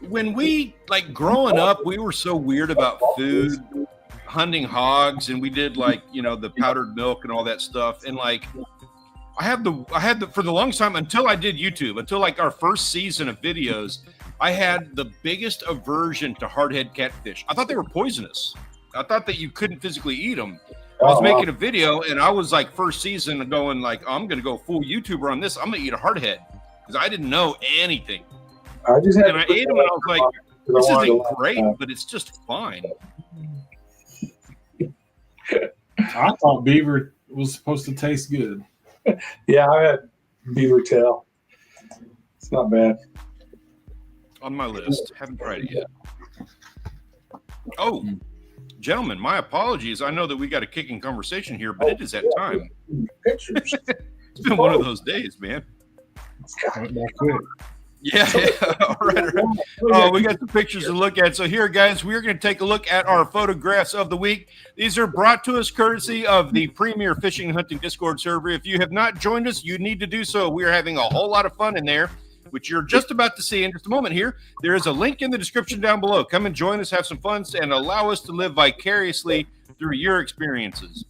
When we, growing up, we were so weird about food, hunting hogs, and we did, the powdered milk and all that stuff. And, I had the for the longest time, until I did YouTube, until, our first season of videos, I had the biggest aversion to hardhead catfish. I thought they were poisonous. I thought that you couldn't physically eat them. I was making a video, and I was first season going I'm going to go full YouTuber on this. I'm going to eat a hardhead because I didn't know anything. I ate them, and I was like, this isn't great, but it's just fine. I thought beaver was supposed to taste good. Yeah, I had beaver tail. It's not bad. On my list. Haven't tried it yet. Oh, gentlemen, my apologies. I know that we got a kicking conversation here, but it is that time. Pictures. It's been one of those days, man. Yeah. All right. Oh, we got the pictures to look at. So here, guys, we're going to take a look at our photographs of the week. These are brought to us courtesy of the Premier Fishing and Hunting Discord server. If you have not joined us, you need to do so. We are having a whole lot of fun in there, which you're just about to see in just a moment here. There is a link in the description down below. Come and join us, have some fun, and allow us to live vicariously through your experiences.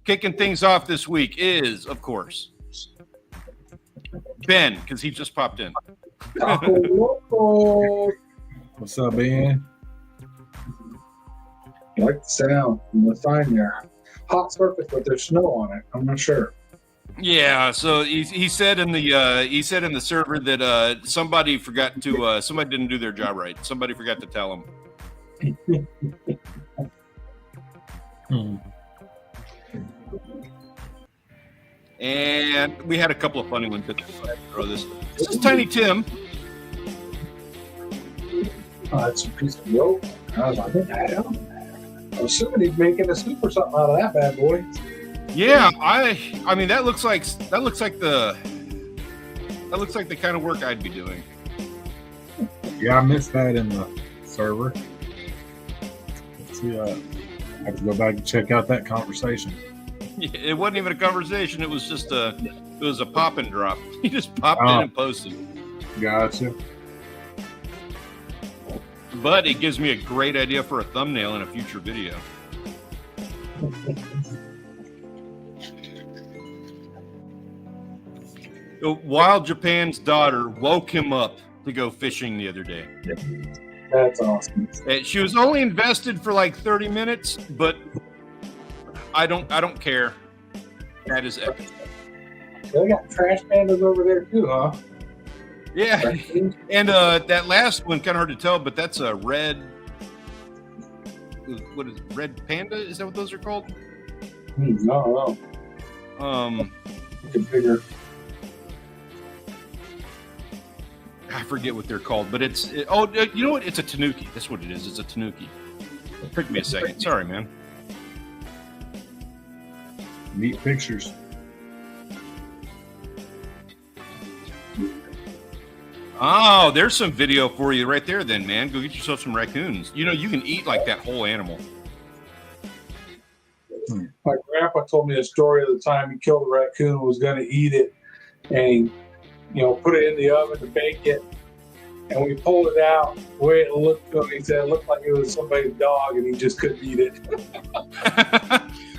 Kicking things off this week is, of course, Ben, because he just popped in. What's up, Ben? I like the sound and the sign there. Hot surface, but there's snow on it. I'm not sure. Yeah, so he said in the server that somebody forgot to somebody didn't do their job right. Somebody forgot to tell him. And we had a couple of funny ones. Throw this. This is Tiny Tim. It's a piece of rope. I was like, I'm assuming he's making a soup or something out of that bad boy. Yeah, I mean that looks like the kind of work I'd be doing. Yeah, I missed that in the server. Let's see, I have to go back and check out that conversation. It wasn't even a conversation. It was just a pop and drop. He just popped in and posted. Gotcha. But it gives me a great idea for a thumbnail in a future video. Wild Japan's daughter woke him up to go fishing the other day. That's awesome. She was only invested for 30 minutes, but I don't care. That is epic. They got trash pandas over there too, huh? Yeah. And that last one, kind of hard to tell, but that's a red. What is it, red panda? Is that what those are called? No. Figure. I forget what they're called, but you know what? It's a tanuki. That's what it is. It's a tanuki. It took me a second. Sorry, man. Neat pictures. Oh, there's some video for you right there then, man. Go get yourself some raccoons. You can eat that whole animal. My grandpa told me a story of the time he killed a raccoon and was going to eat it, and put it in the oven to bake it. And we pulled it out, the way it looked, he said it looked like it was somebody's dog, and he just couldn't eat it.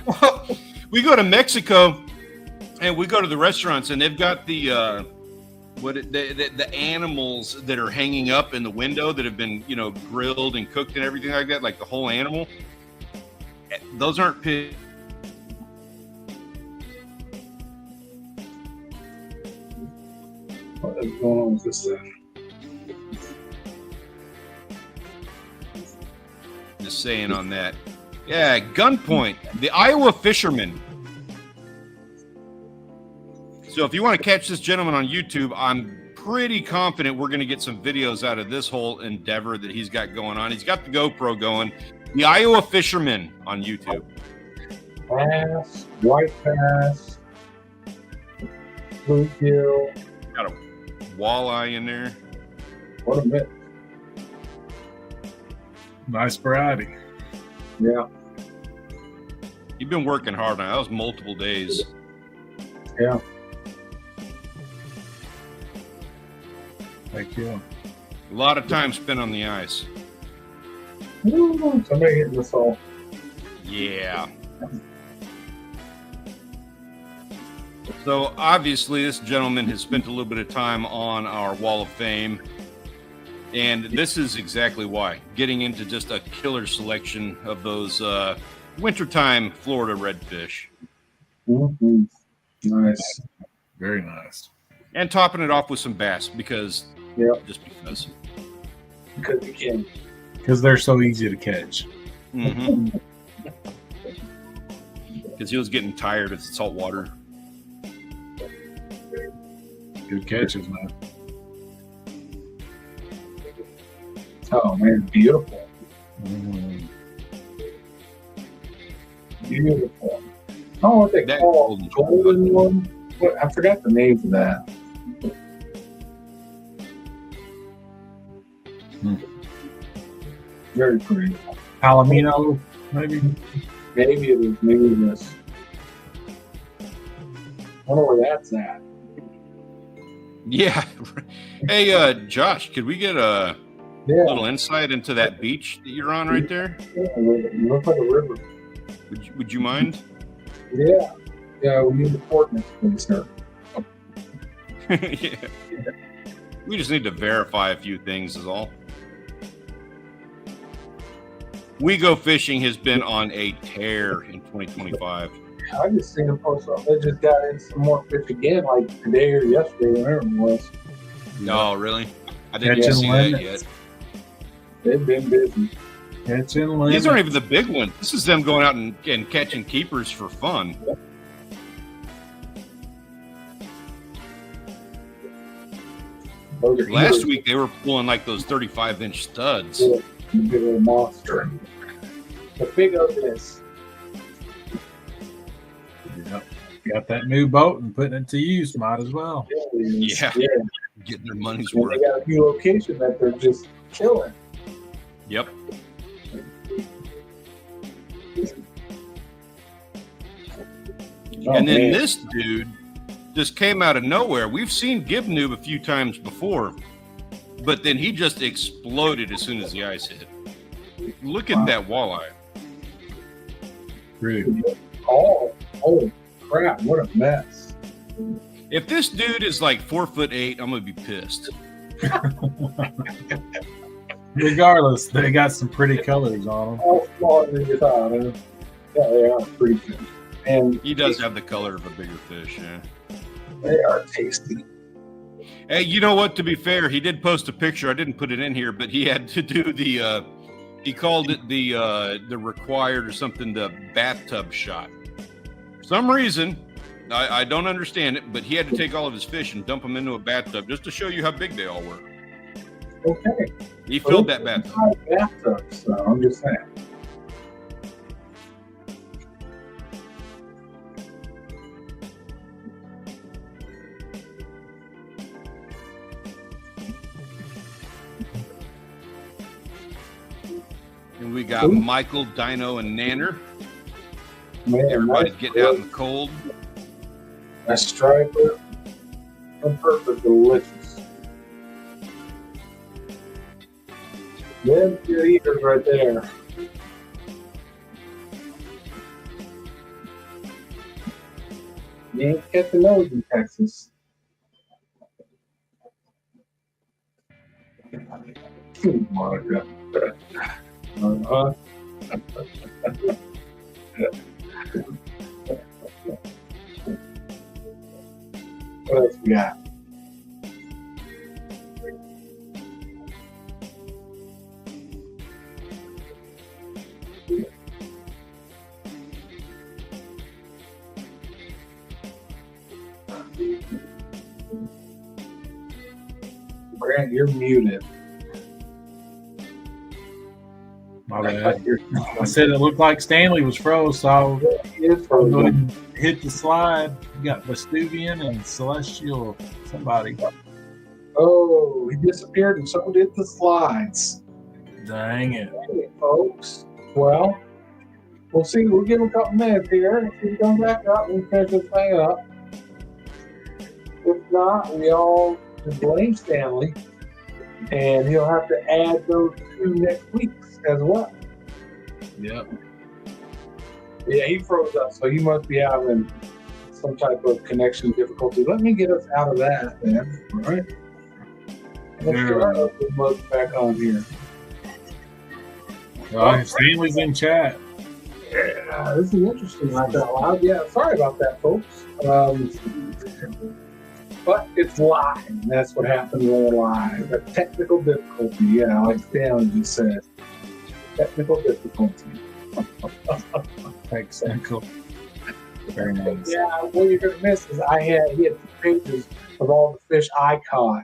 Well, we go to Mexico, and we go to the restaurants, and they've got the animals that are hanging up in the window that have been grilled and cooked and everything like that, like the whole animal. Those aren't pigs. What is going on with this thing? Just saying on that. Yeah, Gunpoint, the Iowa fisherman. So if you want to catch this gentleman on YouTube, I'm pretty confident we're going to get some videos out of this whole endeavor that he's got going on. He's got the GoPro going. The Iowa fisherman on YouTube. bass, white bass, bluegill. Got a walleye in there. What a mix. Nice variety. Yeah, You've been working hard on it. That was multiple days. yeah. Thank you. A lot of time spent on the ice. Ooh, somebody hitting us all. Yeah. So obviously this gentleman has spent a little bit of time on our Wall of Fame. And this is exactly why. Getting into just a killer selection of those wintertime Florida redfish. Mm-hmm. Nice. Very nice. And topping it off with some bass because Yep. just because. Because you can. Because they're so easy to catch. Mm-hmm. Because he was getting tired of salt water. Good catches, man. Oh man, beautiful. Mm. Beautiful. Oh, what they That call golden- golden one? What, I forgot the name for that. Very pretty. Palomino, maybe. Maybe it is. Maybe it is. I wonder where that's at. Yeah. Hey, Josh, could we get a Yeah, little insight into that beach that you're on right there? it looks like a river. Would you mind? Yeah, yeah. We need the coordinates, please, sir. Yeah. We just need to verify a few things is all. We Go Fishing has been on a tear in 2025. I just seen a post up. They just got in some more fish again, like today or yesterday, whatever it was. No, really? I didn't Catching see that limits. yet. They've been busy. Catching These limits. aren't even the big ones. This is them going out and catching keepers for fun. Those are Last huge. week they were pulling like those 35-inch studs. Yeah, big old monster. The big of this. Yep. Got that new boat and putting it to use. Might as well. Yeah. Yeah. Getting their money's And worth. they got a new location that they're just killing. Yep. Oh, And then man. this dude just came out of nowhere. We've seen Give Noob a few times before, but then he just exploded as soon as the ice hit. Look at that walleye. Rude. Oh, holy crap! What a mess. If this dude is like 4'8", I'm gonna be pissed. Regardless, they got some pretty colors on them. How small than you thought, huh? Yeah, they are pretty good. And He does have the color of a bigger fish, yeah. they are tasty. Hey, you know what? To be fair, he did post a picture. I didn't put it in here, but he had to do the he called it the required or something, the bathtub shot. For some reason, I don't understand it, but he had to take all of his fish and dump them into a bathtub just to show you how big they all were. Okay. He filled that bathtub. Bathtub, so I'm just saying. And we got Michael, Dino, and Nanner. Man, Everybody's getting out in the cold. that striper, on purpose, delicious. Them good eaters right there. You ain't catching those in Texas. Monica. Uh-huh. What else we got? Brant, you're muted. My bad. I said it looked like Stanley was froze, so He is I frozen. hit the slide. You got Vestuvian and Celestial. Somebody. Oh, he disappeared and so did the slides. Dang it. Hey, folks. Well, we'll see. We'll give him a couple minutes here. If he comes back up, we'll finish this thing up. If not, we all can blame Stanley, and he'll have to add those 2 next week as well. Yep. Yeah, he froze up, so he must be having some type of connection difficulty. Let me get us out of that then. All right. Let's get our upload mode back on here. Stanley's in chat. Yeah, this is interesting. Like that loud. Yeah, sorry about that, folks. But it's live. And that's what happens when we're live. A technical difficulty. Yeah, like Stanley just said. Technical difficulty. Technical. Very nice. Yeah, what you're gonna miss is he had 2 pages of all the fish I caught.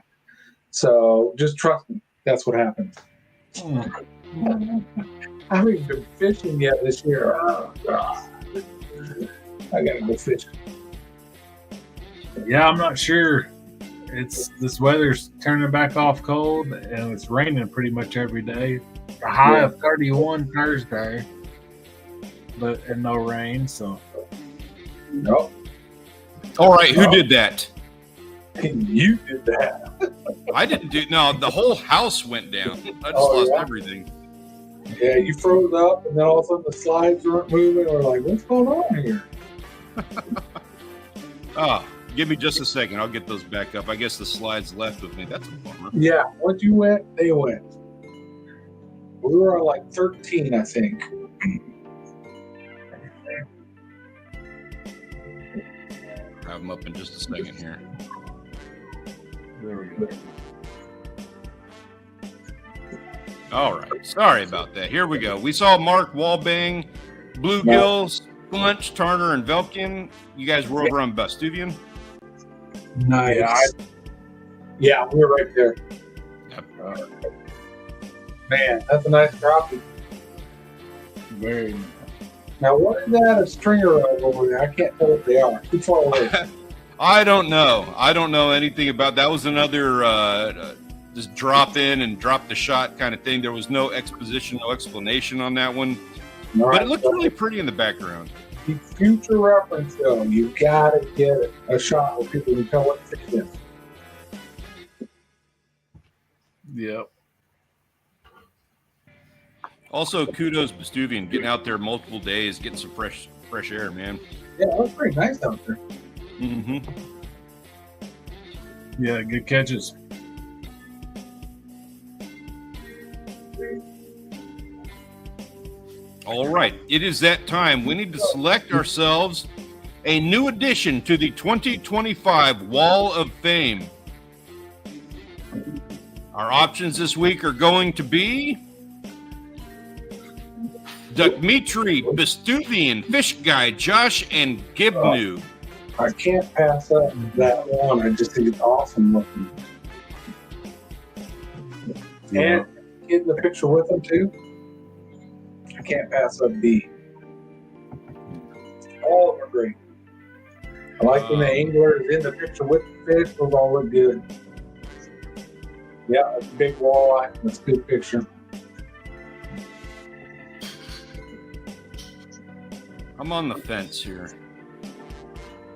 So just trust me, that's what happened. I haven't even been fishing yet this year. Oh, God. I gotta go fishing. Yeah, I'm not sure. This weather's turning back off cold, and it's raining pretty much every day. A high of 31 Thursday, and no rain. So, Nope. All right, who did that? You did that. I didn't do. No, the whole house went down. I just lost everything. Yeah, you froze up, and then all of a sudden the slides weren't moving. We're like, what's going on here? Give me just a second. I'll get those back up. I guess the slides left with me. That's a bummer. Yeah, once you went, they went. We were on like 13, I think. Have them up in just a second here. there we go. All right. Sorry about that. Here we go. We saw Mark, Wallbang, Bluegills, Bunch, Turner, and Velkin. You guys were over on Vestuvian. Nice. Yeah, we were right there. Yep. Man, that's a nice crappie. Very nice. Now, what is that a stringer of over there? I can't tell what they are. Too far away. I don't know. I don't know anything about that. Was another just drop in and drop the shot kind of thing. There was no exposition, no explanation on that one. But it looked really pretty in the background. Future reference, though, you gotta get a shot where people can tell what the fish is. Yep. Also, kudos Vestuvian getting out there multiple days, getting some fresh air, man. Yeah, it was pretty nice out there. Mm-hmm. Yeah, good catches. All right, it is that time. We need to select ourselves a new addition to the 2025 Wall of Fame. Our options this week are going to be Dmitry, Vestuvian, Fish Guy, Josh, and Gibnu. I can't pass up that one. I just think it's awesome looking. Yeah. And get in the picture with them too. I can't pass up B. All of them are great. I like when the angler is in the picture with the fish. Those all look good. Yeah, that's a big walleye. That's a good picture. I'm on the fence here.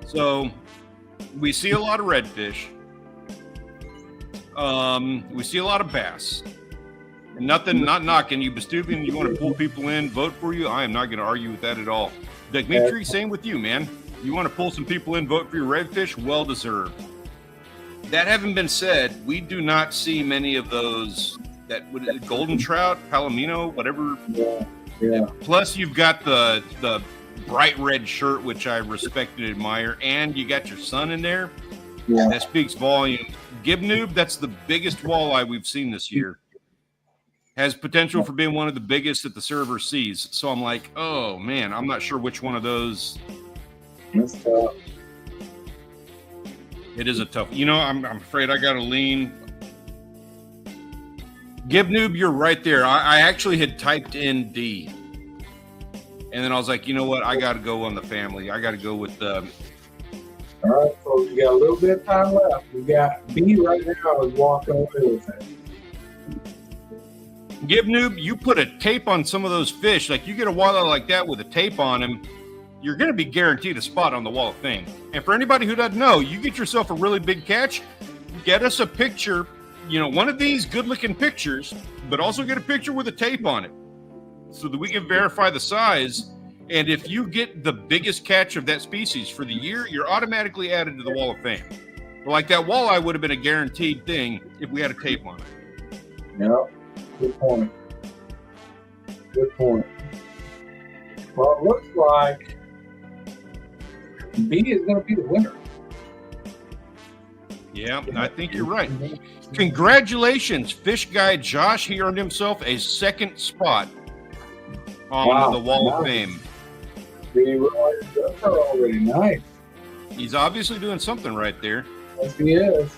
So we see a lot of redfish. We see a lot of bass. And nothing, not knocking you, Vestuvian. You want to pull people in, vote for you. I am not going to argue with that at all. Dmitry, same with you, man. You want to pull some people in, vote for your redfish, well deserved. That having been said, we do not see many of those. That would golden trout, palomino, whatever. Yeah. Plus, you've got the bright red shirt, which I respect and admire, and you got your son in there. Yeah. That speaks volumes. Gibnoob, that's the biggest walleye we've seen this year. Has potential for being one of the biggest that the server sees. So I'm like, oh man, I'm not sure which one of those. That's tough. It is a tough. You know, I'm afraid I got to lean. Gib Noob, you're right there. I actually had typed in D. And then I was like, you know what? I got to go on the family. I got to go with All right, folks, we got a little bit of time left. We got B right now is walking away with it. Gib Noob, you put a tape on some of those fish. Like, you get a walleye like that with a tape on him, you're going to be guaranteed a spot on the Wall of Fame. And for anybody who doesn't know, you get yourself a really big catch, get us a picture, you know, one of these good-looking pictures, but also get a picture with a tape on it so that we can verify the size. And if you get the biggest catch of that species for the year, you're automatically added to the Wall of Fame. Like that walleye would have been a guaranteed thing if we had a tape on it. Yep. Good point. Good point. Well, it looks like B is going to be the winner. Yeah, I think you're right. Congratulations, fish guy Josh. He earned himself a second spot on the Wall of Fame. He realized that's already nice. He's obviously doing something right there. Yes, he is.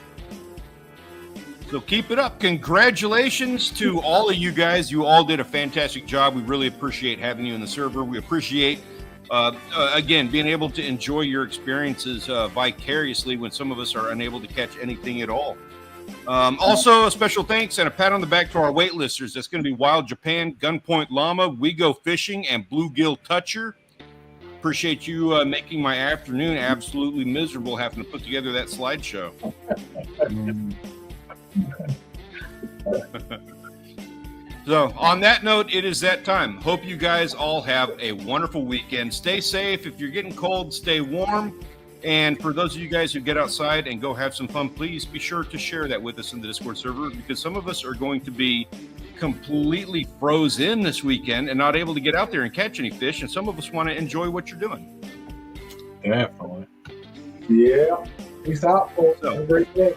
So keep it up. Congratulations to all of you guys. You all did a fantastic job. We really appreciate having you in the server. We appreciate, again, being able to enjoy your experiences vicariously when some of us are unable to catch anything at all. Also, a special thanks and a pat on the back to our waitlisters. That's going to be Wild Japan, Gunpoint Llama, We Go Fishing, and Bluegill Toucher. Appreciate you making my afternoon absolutely miserable having to put together that slideshow. So on that note, it is that time. Hope you guys all have a wonderful weekend. Stay safe. If you're getting cold, stay warm. And for those of you guys who get outside and go have some fun, please be sure to share that with us in the Discord server, because some of us are going to be completely frozen this weekend and not able to get out there and catch any fish. And some of us want to enjoy what you're doing. Definitely. Yeah. Peace out, folks. Have a great day.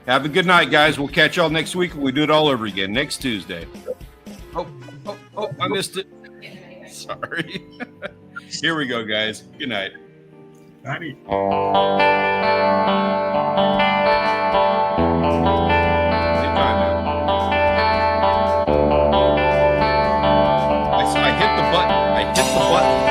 Have a good night, guys. We'll catch y'all next week. We do it all over again next Tuesday. Oh, I missed it. Sorry. Here we go, guys. Good night. Nighty. I hit the button.